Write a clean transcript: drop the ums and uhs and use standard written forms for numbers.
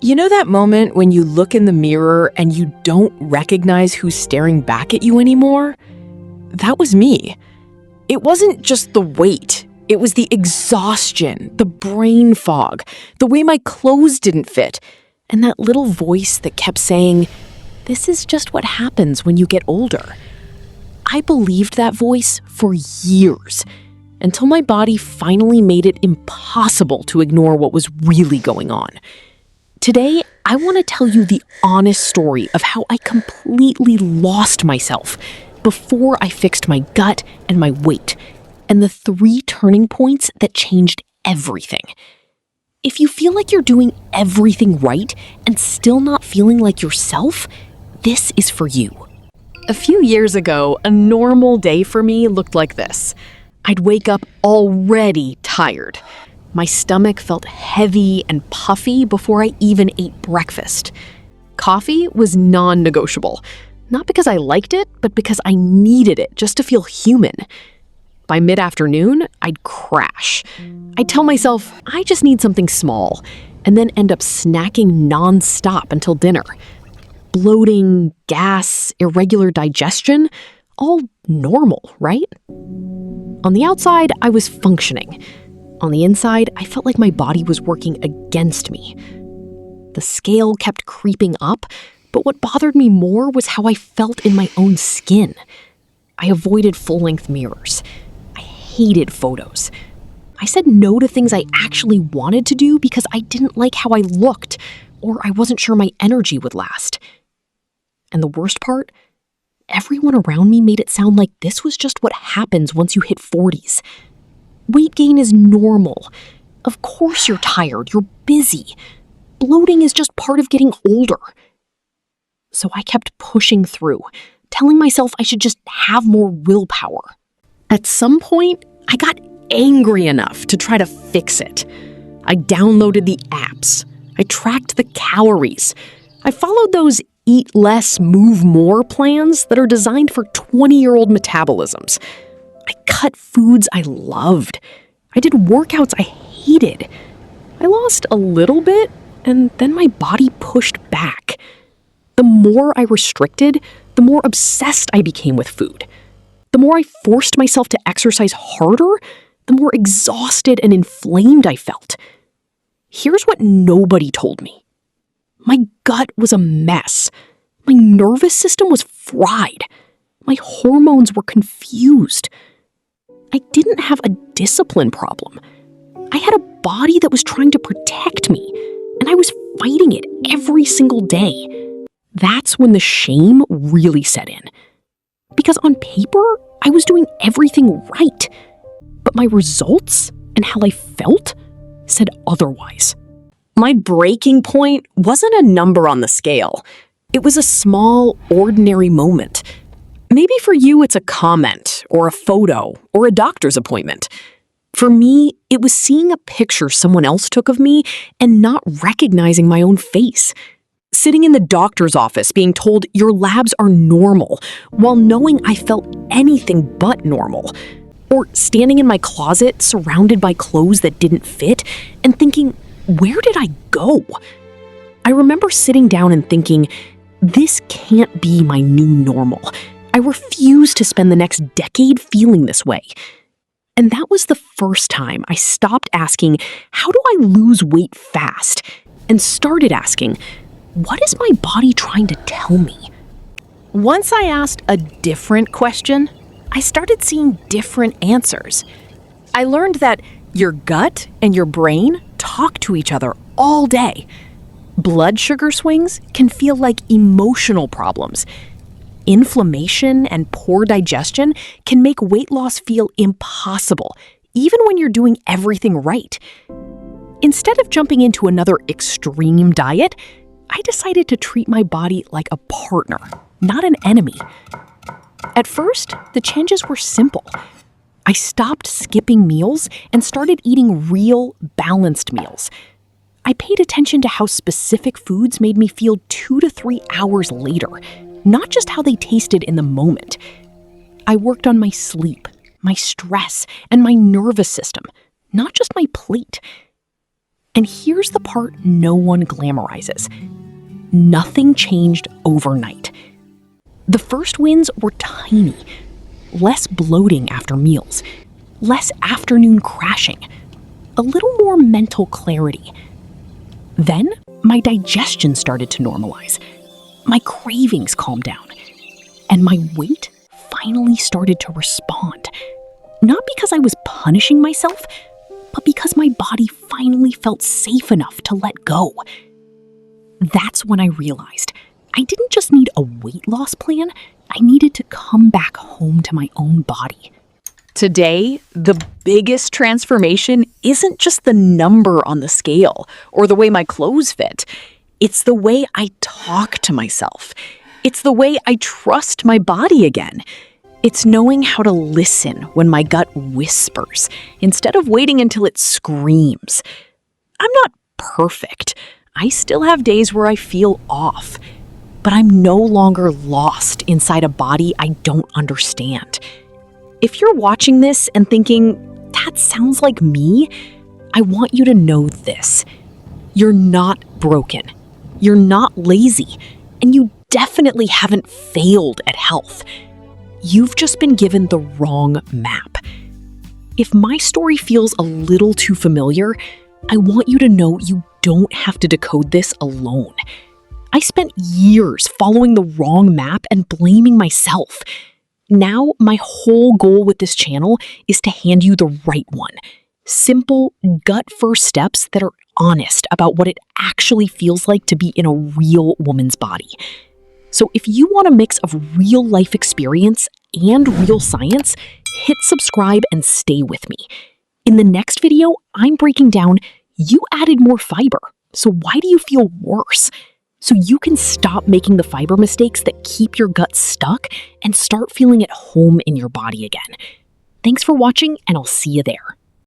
You know that moment when you look in the mirror and you don't recognize who's staring back at you anymore? That was me. It wasn't just the weight. It was the exhaustion, the brain fog, the way my clothes didn't fit, and that little voice that kept saying, "This is just what happens when you get older." I believed that voice for years, until my body finally made it impossible to ignore what was really going on. Today, I want to tell you the honest story of how I completely lost myself before I fixed my gut and my weight, and the 3 turning points that changed everything. If you feel like you're doing everything right and still not feeling like yourself, this is for you. A few years ago, a normal day for me looked like this. I'd wake up already tired. My stomach felt heavy and puffy before I even ate breakfast. Coffee was non-negotiable, not because I liked it, but because I needed it just to feel human. By mid-afternoon, I'd crash. I'd tell myself, I just need something small, and then end up snacking non-stop until dinner. Bloating, gas, irregular digestion, all normal, right? On the outside, I was functioning. On the inside, I felt like my body was working against me. The scale kept creeping up, but what bothered me more was how I felt in my own skin. I avoided full-length mirrors. I hated photos. I said no to things I actually wanted to do because I didn't like how I looked, or I wasn't sure my energy would last. And the worst part? Everyone around me made it sound like this was just what happens once you hit 40s. Weight gain is normal. Of course you're tired, you're busy. Bloating is just part of getting older. So I kept pushing through, telling myself I should just have more willpower. At some point, I got angry enough to try to fix it. I downloaded the apps. I tracked the calories. I followed those eat less, move more plans that are designed for 20-year-old metabolisms. I cut foods I loved. I did workouts I hated. I lost a little bit, and then my body pushed back. The more I restricted, the more obsessed I became with food. The more I forced myself to exercise harder, the more exhausted and inflamed I felt. Here's what nobody told me. My gut was a mess. My nervous system was fried. My hormones were confused. I didn't have a discipline problem. I had a body that was trying to protect me, and I was fighting it every single day. That's when the shame really set in. Because on paper, I was doing everything right, but my results and how I felt said otherwise. My breaking point wasn't a number on the scale. It was a small, ordinary moment. Maybe for you it's a comment, or a photo, or a doctor's appointment. For me, it was seeing a picture someone else took of me and not recognizing my own face. Sitting in the doctor's office being told your labs are normal, while knowing I felt anything but normal. Or standing in my closet surrounded by clothes that didn't fit and thinking, where did I go? I remember sitting down and thinking, this can't be my new normal. I refuse to spend the next decade feeling this way. And that was the first time I stopped asking, how do I lose weight fast? And started asking, what is my body trying to tell me? Once I asked a different question, I started seeing different answers. I learned that your gut and your brain talk to each other all day. Blood sugar swings can feel like emotional problems. Inflammation and poor digestion can make weight loss feel impossible, even when you're doing everything right. Instead of jumping into another extreme diet, I decided to treat my body like a partner, not an enemy. At first, the changes were simple. I stopped skipping meals and started eating real, balanced meals. I paid attention to how specific foods made me feel 2 to 3 hours later, not just how they tasted in the moment. I worked on my sleep, my stress, and my nervous system, not just my plate. And here's the part no one glamorizes. Nothing changed overnight. The first wins were tiny. Less bloating after meals, less afternoon crashing, a little more mental clarity. Then, my digestion started to normalize. My cravings calmed down. And my weight finally started to respond. Not because I was punishing myself, but because my body finally felt safe enough to let go. That's when I realized I didn't just need a weight loss plan, I needed to come back home to my own body. Today, the biggest transformation isn't just the number on the scale or the way my clothes fit. It's the way I talk to myself. It's the way I trust my body again. It's knowing how to listen when my gut whispers instead of waiting until it screams. I'm not perfect. I still have days where I feel off. But I'm no longer lost inside a body I don't understand. If you're watching this and thinking, that sounds like me, I want you to know this. You're not broken. You're not lazy. And you definitely haven't failed at health. You've just been given the wrong map. If my story feels a little too familiar, I want you to know you don't have to decode this alone. I spent years following the wrong map and blaming myself. Now, my whole goal with this channel is to hand you the right one. Simple, gut-first steps that are honest about what it actually feels like to be in a real woman's body. So if you want a mix of real-life experience and real science, hit subscribe and stay with me. In the next video, I'm breaking down, you added more fiber, so why do you feel worse? So you can stop making the fiber mistakes that keep your gut stuck and start feeling at home in your body again. Thanks for watching, and I'll see you there.